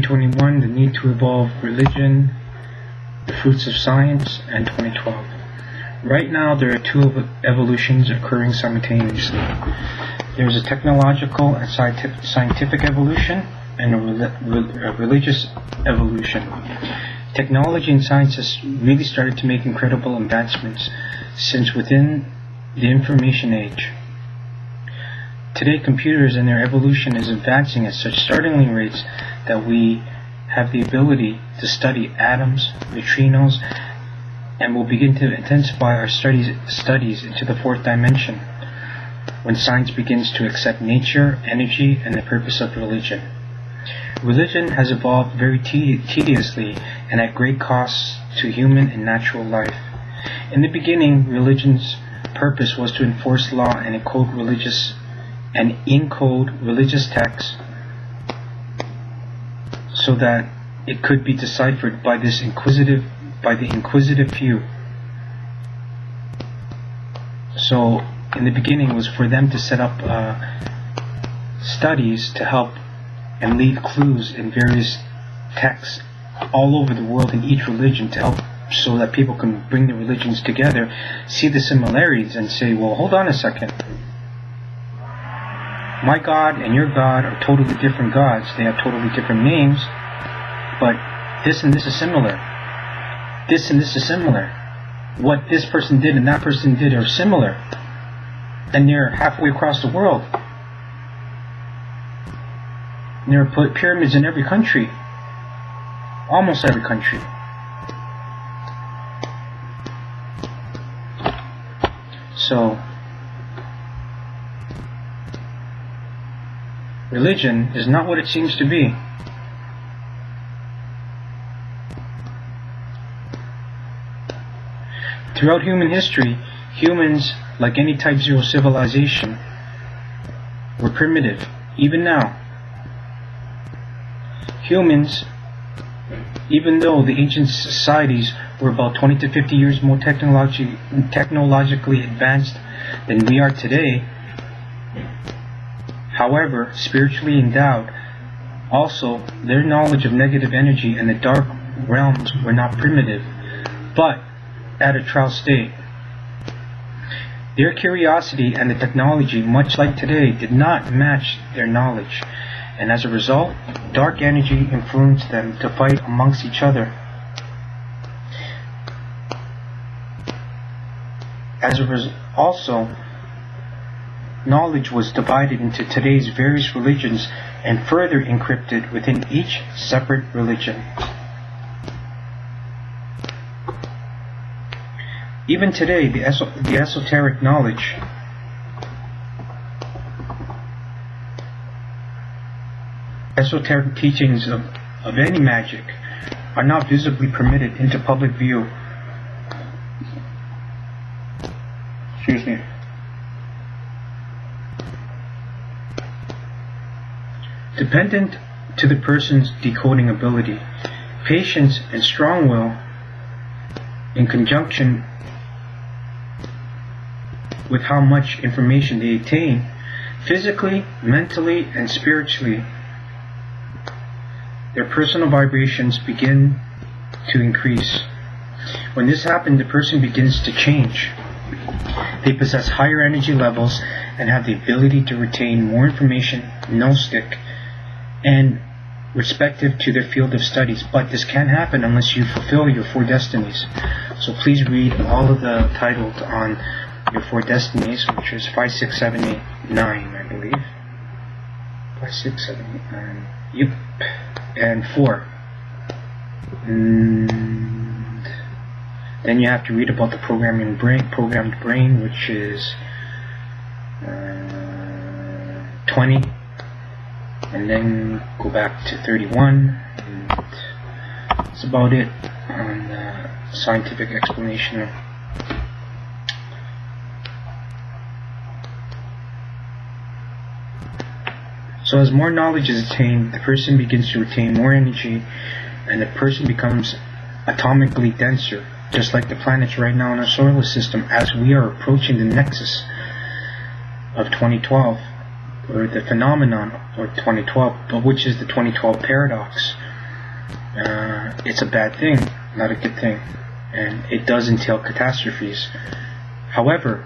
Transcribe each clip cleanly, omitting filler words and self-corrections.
Q-21, The Need to Evolve Religion, The Fruits of Science, and 2012. Right now, there are two evolutions occurring simultaneously. There is a technological and scientific evolution, and a religious evolution. Technology and science has really started to make incredible advancements since within the information age. Today, computers and their evolution is advancing at such startling rates that we have the ability to study atoms, neutrinos, and will begin to intensify our studies into the fourth dimension when science begins to accept nature, energy, and the purpose of religion. Religion has evolved very tediously and at great costs to human and natural life. In the beginning, religion's purpose was to enforce law and encode religious texts so that it could be deciphered by the inquisitive few. So in the beginning was for them to set up studies to help and leave clues in various texts all over the world in each religion to help so that people can bring the religions together, see the similarities and say, well, hold on a second. My God and your God are totally different gods. They have totally different names, but this and this is similar. This and this is similar. What this person did and that person did are similar. And they're halfway across the world. And there are pyramids in every country. Almost every country. So, religion is not what it seems to be. Throughout human history, humans, like any Type 0 civilization, were primitive, even now. Humans, even though the ancient societies were about 20 to 50 years more technologically advanced than we are today, however, spiritually endowed, also their knowledge of negative energy and the dark realms were not primitive, but at a trial state. Their curiosity and the technology, much like today, did not match their knowledge, and as a result, dark energy influenced them to fight amongst each other. Also, knowledge was divided into today's various religions and further encrypted within each separate religion. Even today, the esoteric knowledge esoteric teachings of any magic are not visibly permitted into public view. Excuse me. Dependent to the person's decoding ability, patience and strong will, in conjunction with how much information they attain, physically, mentally, and spiritually, their personal vibrations begin to increase. When this happens, the person begins to change. They possess higher energy levels and have the ability to retain more information, no-stick, and respective to their field of studies. But this can't happen unless you fulfill your 4 destinies. So please read all of the titles on your 4 destinies, which is 5, 6, 7, 8, 9, I believe. 5, 6, 7, 8, 9. Yep. And 4. And then you have to read about the programmed brain, which is 20. And then go back to 31. And that's about it on the scientific explanation. So as more knowledge is attained, the person begins to retain more energy, and the person becomes atomically denser, just like the planets right now in our solar system, as we are approaching the nexus of 2012, or the phenomenon of 2012, but which is the 2012 paradox, it's a bad thing, not a good thing, and it does entail catastrophes. However,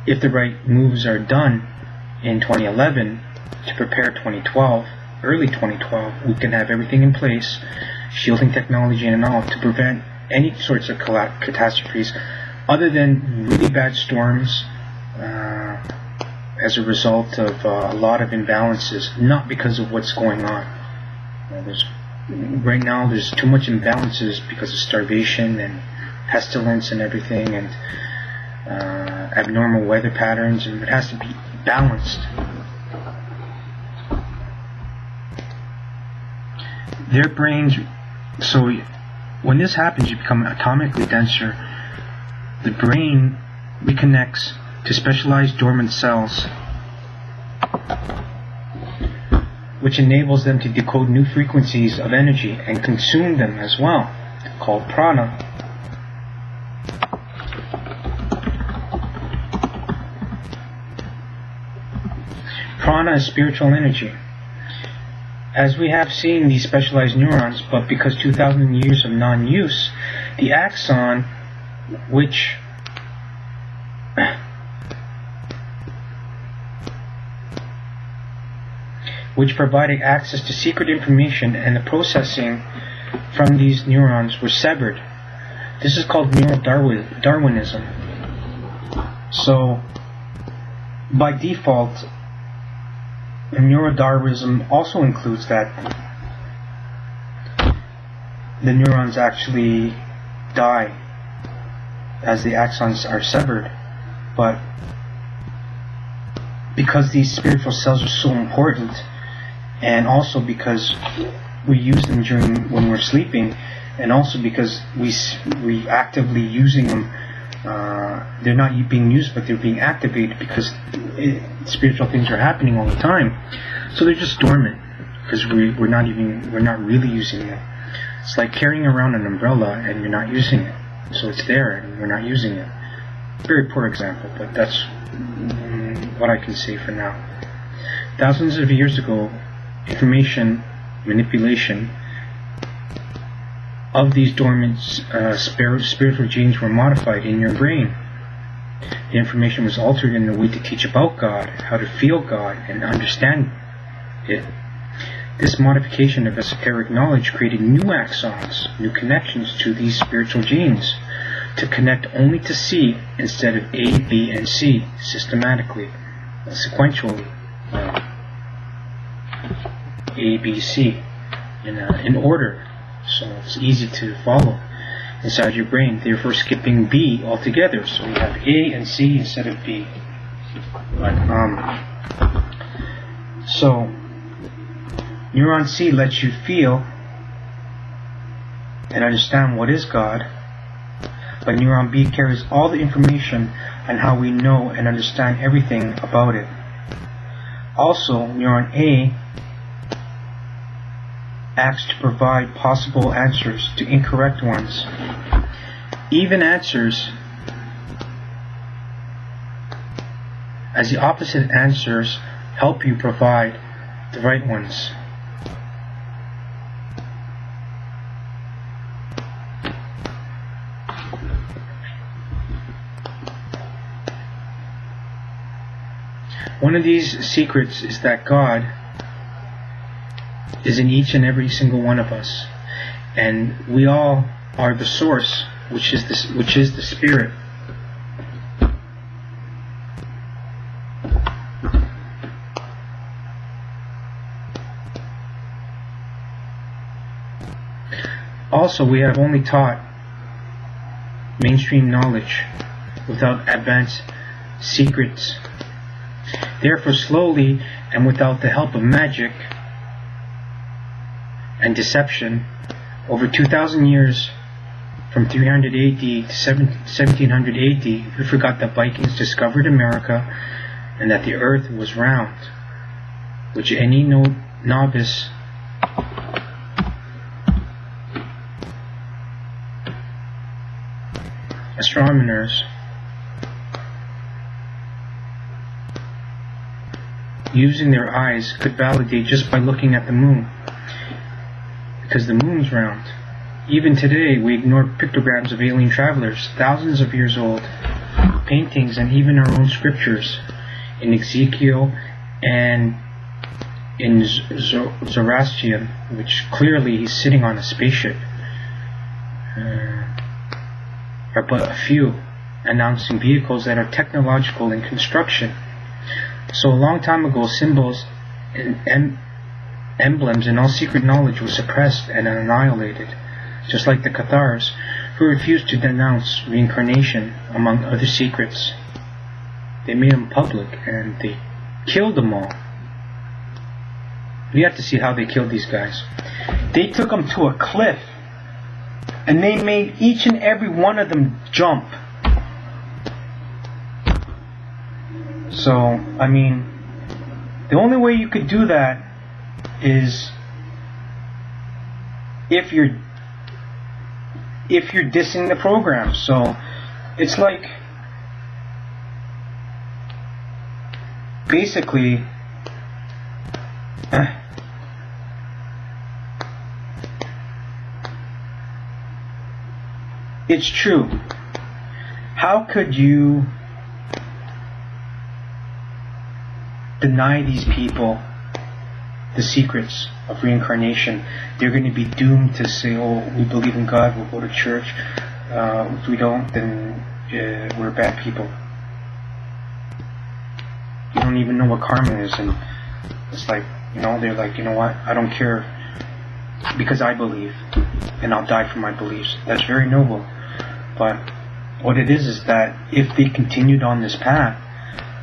if the right moves are done in 2011 to prepare 2012, early 2012, we can have everything in place, shielding technology and all, to prevent any sorts of catastrophes other than really bad storms as a result of a lot of imbalances, not because of what's going on. Right now there's too much imbalances because of starvation and pestilence and everything, and abnormal weather patterns, and it has to be balanced. Their brains, so when this happens, you become atomically denser. The brain reconnects to specialized dormant cells, which enables them to decode new frequencies of energy and consume them as well, called prana. Prana is spiritual energy. As we have seen these specialized neurons, but because 2,000 years of non-use, the axon, which provided access to secret information and the processing from these neurons, were severed. This is called Darwinism. So, by default, neurodarwinism also includes that the neurons actually die as the axons are severed. But because these spiritual cells are so important, and also because we use them when we're sleeping, and also because we actively using them, they're not being used, but they're being activated because spiritual things are happening all the time. So they're just dormant because we're not really using them. It's like carrying around an umbrella and you're not using it. So it's there and we're not using it. Very poor example, but that's what I can say for now. Thousands of years ago, information manipulation of these dormant spiritual genes were modified in your brain. The information was altered in a way to teach about God, how to feel God, and understand it. This modification of esoteric knowledge created new axons, new connections to these spiritual genes, to connect only to C instead of A, B, and C systematically, sequentially. A, B, C in order, so it's easy to follow inside your brain, therefore skipping B altogether, so you have A and C instead of B. But, so neuron C lets you feel and understand what is God, but neuron B carries all the information on how we know and understand everything about it. Also, neuron A acts to provide possible answers to incorrect ones. Even answers, as the opposite answers help you provide the right ones. One of these secrets is that God is in each and every single one of us, and we all are the source, which is the spirit. Also, we have only taught mainstream knowledge without advanced secrets. Therefore, slowly and without the help of magic and deception, over 2,000 years, from 300 AD to 1700 AD, we forgot that Vikings discovered America and that the earth was round, which any novice astronomers using their eyes could validate just by looking at the moon, because the moon's round. Even today, we ignore pictograms of alien travelers, thousands of years old, paintings, and even our own scriptures in Ezekiel and in Zoroastrian, which clearly he's sitting on a spaceship, are but a few, announcing vehicles that are technological in construction. So a long time ago, symbols and emblems and all secret knowledge was suppressed and annihilated, just like the Cathars, who refused to denounce reincarnation, among other secrets. They made them public, and they killed them all. We have to see how they killed these guys. They took them to a cliff, and they made each and every one of them jump. So, I mean, the only way you could do that is if you're dissing the program. So it's like, basically, it's true. How could you deny these people the secrets of reincarnation? They're going to be doomed to say, oh, we believe in God, we'll go to church. If we don't, then we're bad people. You don't even know what karma is, and it's like, you know, they're like, you know what, I don't care, because I believe, and I'll die for my beliefs. That's very noble. But what it is that if they continued on this path,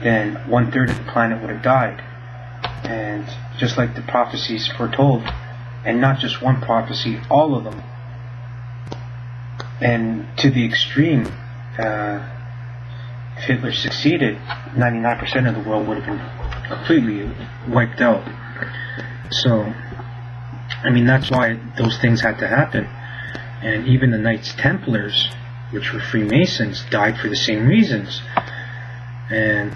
then 1/3 of the planet would have died. And just like the prophecies foretold, and not just one prophecy, all of them. And to the extreme, if Hitler succeeded, 99% of the world would have been completely wiped out. So, I mean, that's why those things had to happen. And even the Knights Templars, which were Freemasons, died for the same reasons. And,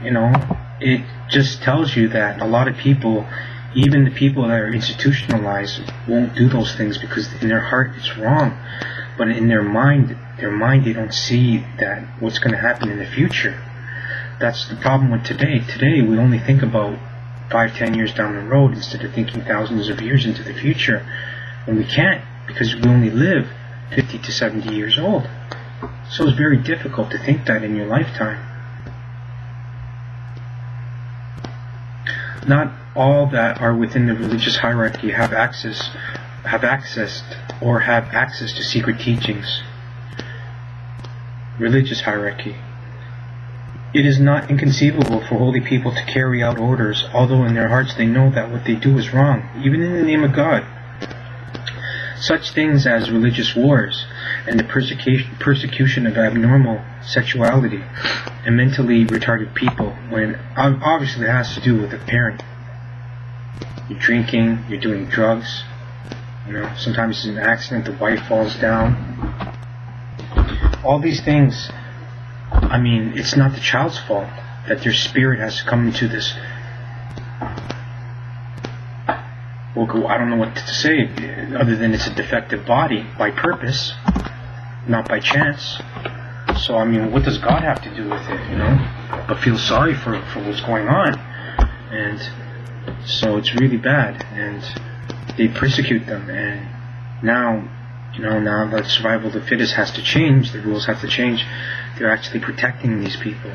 you know, it just tells you that a lot of people, even the people that are institutionalized, won't do those things because in their heart it's wrong. But in their mind they don't see that what's going to happen in the future. That's the problem with today. Today we only think about 5-10 years down the road instead of thinking thousands of years into the future. And we can't, because we only live 50 to 70 years old. So it's very difficult to think that in your lifetime. Not all that are within the religious hierarchy have access to secret teachings. Religious hierarchy. It is not inconceivable for holy people to carry out orders, although in their hearts they know that what they do is wrong, even in the name of God. Such things as religious wars and the persecution of abnormal sexuality and mentally retarded people, when obviously it has to do with a parent. You're drinking, you're doing drugs, you know, sometimes it's an accident, the wife falls down. All these things, I mean, it's not the child's fault that their spirit has to come into this. Well, I don't know what to say other than it's a defective body by purpose, not by chance. So, I mean, what does God have to do with it, you know? But feel sorry for what's going on. And so it's really bad. And they persecute them. And now, you know, now that survival of the fittest has to change, the rules have to change. They're actually protecting these people.